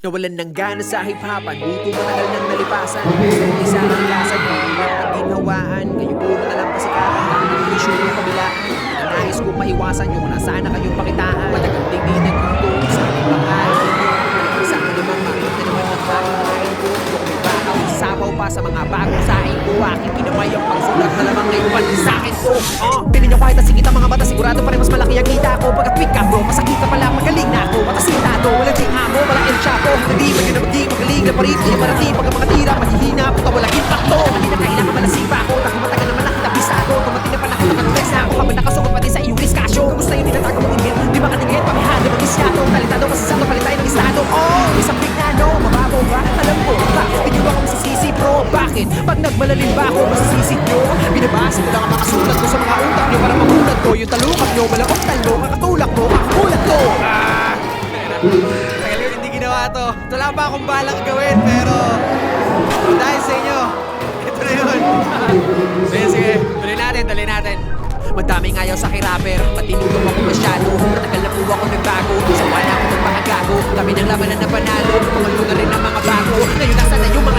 Nawalan ng gana sa hip-hopan, buto matagal nang nalipasan. Isa ang lasan, hindi na ginhawaan. Kayo puro na lang pasikatan, ang issue yung kabilaan. Nais kong maiwasan yung nasana kayong pakitaan. Matagal din din nagtutulog sa aking pangalan ninyo. Isang limang makot na naman ng bagong lain ko. Kung may bakaw, sabaw pa sa mga bagong saing ko. Aking kinamay ang pagsulat na lamang ngayon pati sa akin ko. Pili niyo kahit nasikita mga mata, sigurado pa rin mas malaki ang kita ko. Pagka-tweak ka bro, masakit ka pala, magaling na ako. Matasintado, walang ting amo, walang El Chapo. Hindi man yun na maging magaling na parit. Hindi parating pagka mga tira, mahihina, puta walang impacto. Hindi na kailangan malasipa ako, dahil matagal naman nakita ako. Tumating na panahon, nakatulex na ako. Habang nakasuot pati sa iyong diskasyo. Kamusta yung tinatago mong ingit? Di ba katingin, pamihado, mag-isyato. Talitado, masasato, palitay ng estado. Isang big na no, mababaw ba? Alam ko, bakit hindi ba ako masisisi bro? Bakit? Pag nagmalalim ba ako, masisisi nyo? Binabasa ko lang ang mga sulat ko sa mga utak nyo para mamulat ko. Yung talukap nyo, malakot talo, kakatulak mo, kakakulat ko. Tagal yun, hindi ginawa to. Wala pa akong balak gawin, pero dahil sa inyo, ito na yun. Sige, tuloy natin. Madaming ayaw sa kay-rapper, matinutong ako masyado. Matagal na po ako nagbago, sawa na ako nagpakagago. Kami ng labanan na panalo, pangalunan rin ng mga bago. Ngayon nasa na yung mga